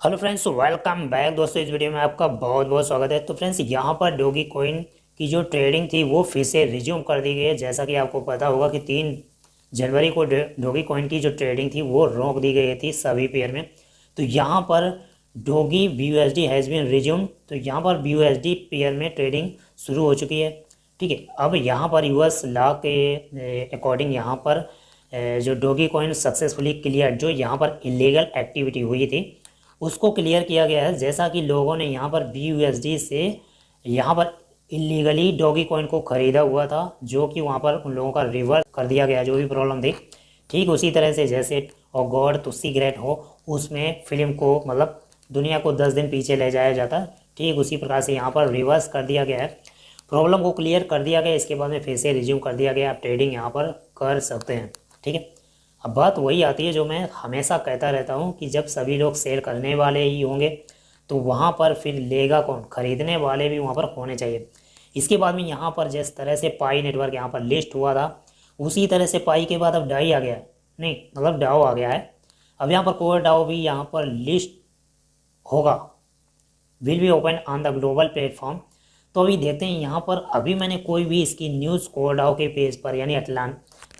Hello friends, welcome back दोस्तों। इस video में आपका बहुत बहुत स्वागत है। तो फ्रेंड्स, यहाँ पर डोगी कॉइन की जो ट्रेडिंग थी वो फिर से रिज्यूम कर दी गई है। जैसा कि आपको पता होगा कि 3 जनवरी को डोगी कॉइन की जो ट्रेडिंग थी वो रोक दी गई थी सभी पेयर में। तो यहाँ पर डोगी BUSD हैज़ बीन रिज्यूम। तो यहाँ पर BUSD पेयर में ट्रेडिंग शुरू हो चुकी है। ठीक है, अब यहाँ पर US लॉ के अकॉर्डिंग यहाँ पर जो डोगी कॉइन सक्सेसफुली क्लियर, जो यहाँ पर इलीगल एक्टिविटी हुई थी उसको क्लियर किया गया है। जैसा कि लोगों ने यहाँ पर BUSD से यहाँ पर इलीगली डॉगी कॉइन को ख़रीदा हुआ था, जो कि वहाँ पर उन लोगों का रिवर्स कर दिया गया जो भी प्रॉब्लम थी। ठीक उसी तरह से जैसे और गॉड तुस्सी ग्रेट हो उसमें फिल्म को मतलब दुनिया को 10 दिन पीछे ले जाया जाता, ठीक उसी प्रकार से यहाँ पर रिवर्स कर दिया गया है। प्रॉब्लम को क्लियर कर दिया गया, इसके बाद में फिर से रिज्यूम कर दिया गया। आप ट्रेडिंग यहाँ पर कर सकते हैं। ठीक है, अब बात वही आती है जो मैं हमेशा कहता रहता हूँ कि जब सभी लोग सेल करने वाले ही होंगे तो वहाँ पर फिर लेगा कौन? खरीदने वाले भी वहाँ पर होने चाहिए। इसके बाद में यहाँ पर जिस तरह से पाई नेटवर्क यहाँ पर लिस्ट हुआ था उसी तरह से पाई के बाद अब डाई आ गया है, नहीं मतलब डाओ आ गया है। अब यहाँ पर कोर डाओ भी यहाँ पर लिस्ट होगा, will be open on the global platform. तो अभी देखते हैं यहाँ पर। अभी मैंने कोई भी इसकी न्यूज़ कोर डाओ के पेज पर यानी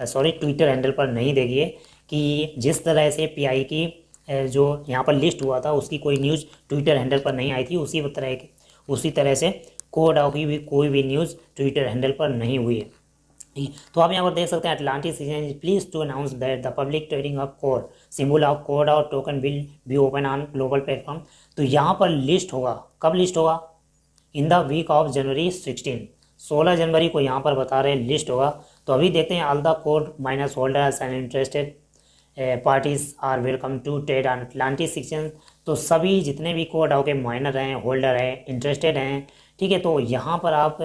ट्विटर हैंडल पर नहीं देखी है कि जिस तरह से PI की जो यहाँ पर लिस्ट हुआ था उसकी कोई न्यूज़ ट्विटर हैंडल पर नहीं आई थी, उसी तरह से कोर डाओ की भी कोई भी न्यूज़ ट्विटर हैंडल पर नहीं हुई है। ठीक है, तो आप यहाँ पर देख सकते हैं Atlantis exchange please to announce that the public trading of core symbol of core DAO token will be open on global platform. तो यहाँ पर लिस्ट होगा, कब लिस्ट होगा? In the week of January 16 जनवरी को यहाँ पर बता रहे लिस्ट होगा। तो अभी देखते हैं all the core miners holders and interested parties are welcome to trade on Atlantis exchange. तो सभी जितने भी कोड आओ के माइनर हैं, होल्डर हैं, इंटरेस्टेड हैं, ठीक है, तो यहाँ पर आप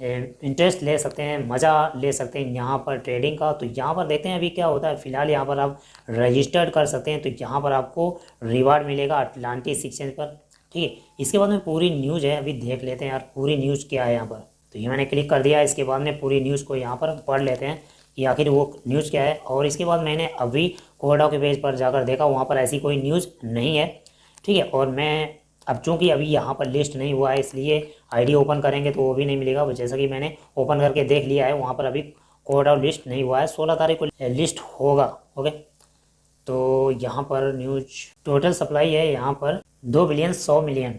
इंटरेस्ट ले सकते हैं, मज़ा ले सकते हैं यहाँ पर ट्रेडिंग का। तो यहाँ पर देखते हैं अभी क्या होता है। फिलहाल यहाँ पर आप रजिस्टर्ड कर सकते हैं, तो यहाँ पर आपको रिवार्ड मिलेगा अटलांटिस एक्सचेंज पर। ठीक है, इसके बाद में पूरी न्यूज़ है, अभी देख लेते हैं यार पूरी न्यूज़ क्या है यहाँ पर। तो ये मैंने क्लिक कर दिया, इसके बाद में पूरी न्यूज़ को यहाँ पर पढ़ लेते हैं कि आखिर वो न्यूज़ क्या है। और इसके बाद मैंने अभी कोडाओ के पेज पर जाकर देखा, वहाँ पर ऐसी कोई न्यूज़ नहीं है। ठीक है, और मैं अब चूँकि अभी यहाँ पर लिस्ट नहीं हुआ है इसलिए ID ओपन करेंगे तो वो भी नहीं मिलेगा। जैसा कि मैंने ओपन करके देख लिया है, वहाँ पर अभी कोडाओ लिस्ट नहीं हुआ है। 16 तारीख को लिस्ट होगा। ओके, तो यहाँ पर न्यूज टोटल सप्लाई है यहाँ पर 2 बिलियन 100 मिलियन।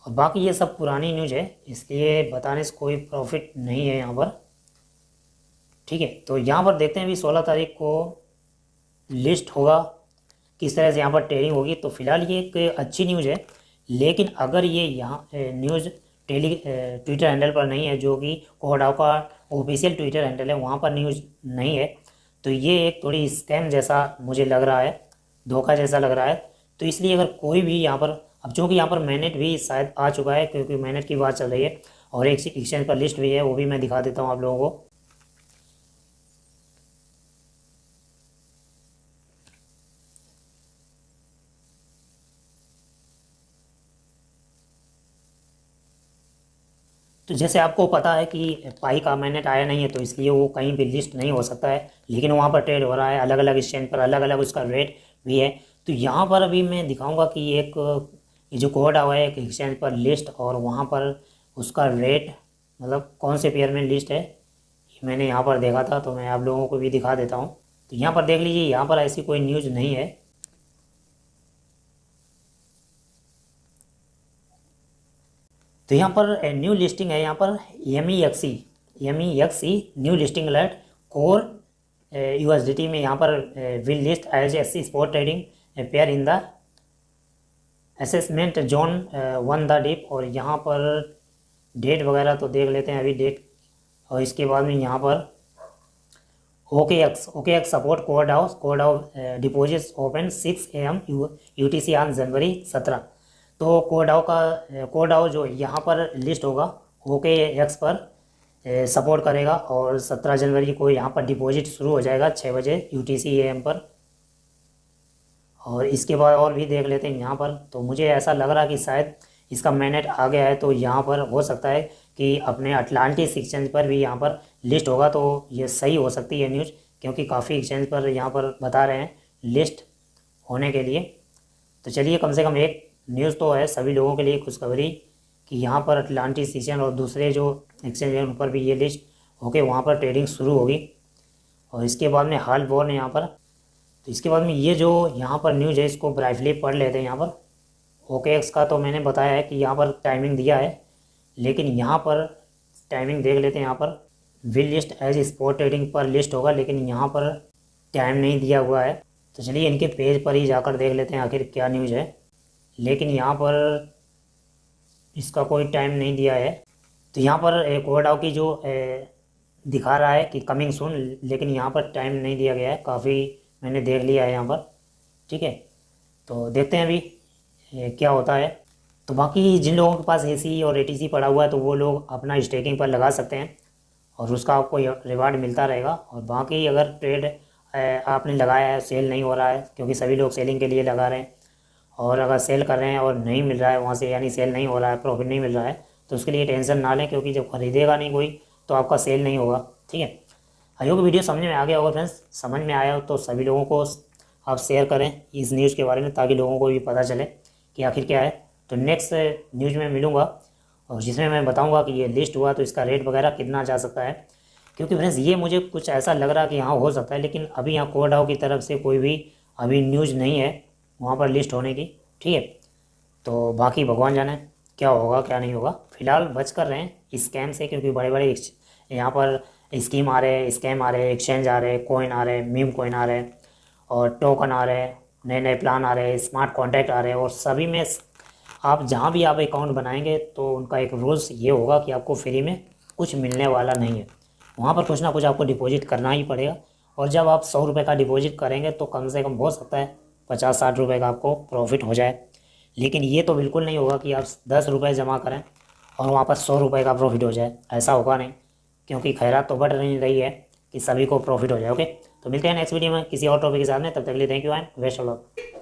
और बाकी ये सब पुरानी न्यूज है, इसलिए बताने से कोई प्रॉफिट नहीं है यहाँ पर। ठीक है, तो यहाँ पर देखते हैं अभी 16 तारीख को लिस्ट होगा, किस तरह से यहाँ पर ट्रेडिंग होगी। तो फिलहाल ये एक अच्छी न्यूज़ है, लेकिन अगर ये यहाँ न्यूज़ ट्विटर हैंडल पर नहीं है, जो कि कोडाओ का ऑफिशियल ट्विटर हैंडल है, वहाँ पर न्यूज़ नहीं है, तो ये एक थोड़ी स्कैम जैसा मुझे लग रहा है, धोखा जैसा लग रहा है। तो इसलिए अगर कोई भी यहाँ पर, अब चूँकि यहाँ पर मैनेट भी शायद आ चुका है क्योंकि मैनेट की बात चल रही है, और एक एक्सचेंज पर लिस्ट भी है, वो भी मैं दिखा देता हूँ आप लोगों को। तो जैसे आपको पता है कि पाई का मैनेट आया नहीं है, तो इसलिए वो कहीं भी लिस्ट नहीं हो सकता है, लेकिन वहाँ पर ट्रेड हो रहा है अलग अलग एक्सचेंज पर, अलग अलग उसका रेट भी है। तो यहाँ पर अभी मैं दिखाऊंगा कि एक ये जो कोड आया है एक एक्सचेंज पर लिस्ट, और वहाँ पर उसका रेट मतलब कौन से पेयर में लिस्ट है ये मैंने यहाँ पर देखा था, तो मैं आप लोगों को भी दिखा देता हूँ। तो यहाँ पर देख लीजिए, यहाँ पर ऐसी कोई न्यूज़ नहीं है। तो यहाँ पर न्यू लिस्टिंग है, यहाँ पर MEXC new listing alert core USDT में यहाँ पर will list as SC spot trading pair in the assessment zone 1 the dip. और यहाँ पर डेट वगैरह तो देख लेते हैं अभी डेट। और इसके बाद में यहाँ पर OKX support code house deposits open 6 AM UTC on January 17। तो कोडाओ जो यहाँ पर लिस्ट होगा OKX पर सपोर्ट करेगा, और 17 जनवरी को यहाँ पर डिपॉजिट शुरू हो जाएगा 6 बजे UTC AM पर। और इसके बाद और भी देख लेते हैं यहाँ पर। तो मुझे ऐसा लग रहा कि शायद इसका मैनेट आ गया है, तो यहाँ पर हो सकता है कि अपने अटलांटिस एक्सचेंज पर भी यहाँ पर लिस्ट होगा। तो ये सही हो सकती है न्यूज़ क्योंकि काफ़ी एक्सचेंज पर यहाँ पर बता रहे हैं लिस्ट होने के लिए। तो चलिए, कम से कम एक न्यूज़ तो है सभी लोगों के लिए खुशखबरी कि यहाँ पर अटलांटिस सीजन और दूसरे जो एक्सचेंज हैं उन पर भी ये लिस्ट होके वहाँ पर ट्रेडिंग शुरू होगी। और इसके बाद में हाल वॉर ने यहाँ पर, तो इसके बाद में ये जो यहाँ पर न्यूज़ है इसको ब्राइटली पढ़ लेते हैं। यहाँ पर OKX का तो मैंने बताया है कि यहाँ पर टाइमिंग दिया है, लेकिन यहाँ पर टाइमिंग देख लेते हैं। यहाँ पर will list as spot trading पर लिस्ट होगा, लेकिन यहाँ पर टाइम नहीं दिया हुआ है। तो चलिए इनके पेज पर ही जाकर देख लेते हैं आखिर क्या न्यूज़ है। लेकिन यहाँ पर इसका कोई टाइम नहीं दिया है। तो यहाँ पर कोडाओ की जो दिखा रहा है कि कमिंग सून, लेकिन यहाँ पर टाइम नहीं दिया गया है। काफ़ी मैंने देख लिया है यहाँ पर, ठीक है। तो देखते हैं अभी क्या होता है। तो बाकी जिन लोगों के पास AC और ATC पड़ा हुआ है तो वो लोग अपना स्टेकिंग पर लगा सकते हैं और उसका आपको रिवार्ड मिलता रहेगा। और बाकी अगर ट्रेड आपने लगाया है, सेल नहीं हो रहा है, क्योंकि सभी लोग सेलिंग के लिए लगा रहे हैं, और अगर सेल कर रहे हैं और नहीं मिल रहा है वहाँ से, यानी सेल नहीं हो रहा है, प्रॉफिट नहीं मिल रहा है, तो उसके लिए टेंशन ना लें, क्योंकि जब खरीदेगा नहीं कोई तो आपका सेल नहीं होगा, ठीक है। आई होप वीडियो समझ में आ गया होगा फ्रेंड्स। समझ में आया हो तो सभी लोगों को आप शेयर करें इस न्यूज़ के बारे में, ताकि लोगों को भी पता चले कि आखिर क्या है। तो नेक्स्ट न्यूज़ में मिलूँगा और जिसमें मैं बताऊँगा कि ये लिस्ट हुआ तो इसका रेट वगैरह कितना जा सकता है। क्योंकि फ्रेंड्स ये मुझे कुछ ऐसा लग रहा कि हाँ हो सकता है, लेकिन अभी यहाँ कोडाओ की तरफ से कोई भी अभी न्यूज़ नहीं है वहाँ पर लिस्ट होने की, ठीक है। तो बाकी भगवान जाने क्या होगा क्या नहीं होगा। फिलहाल बच कर रहे हैं स्कैम से, क्योंकि बड़े बड़े यहाँ पर स्कीम आ रहे हैं, स्कैम आ रहे हैं, एक्सचेंज आ रहे हैं, कॉइन आ रहे हैं, मीम कॉइन आ रहे हैं, और टोकन आ रहे हैं, नए नए प्लान आ रहे हैं, स्मार्ट कॉन्ट्रैक्ट आ रहे हैं। और सभी में आप जहाँ भी आप अकाउंट बनाएंगे तो उनका एक रूल्स ये होगा कि आपको फ्री में कुछ मिलने वाला नहीं है। वहाँ पर कुछ ना कुछ आपको डिपॉजिट करना ही पड़ेगा। और जब आप 100 रुपये का डिपॉजिट करेंगे तो कम से कम हो सकता है 50-60 रुपये का आपको प्रॉफिट हो जाए। लेकिन ये तो बिल्कुल नहीं होगा कि आप 10 रुपये जमा करें और वहाँ पर 100 रुपये का प्रॉफिट हो जाए, ऐसा होगा नहीं, क्योंकि खैरात तो बढ़ नहीं रही है कि सभी को प्रॉफिट हो जाए। ओके, तो मिलते हैं नेक्स्ट वीडियो में किसी और टॉपिक के साथ में। तब तक के लिए thank you and best of luck.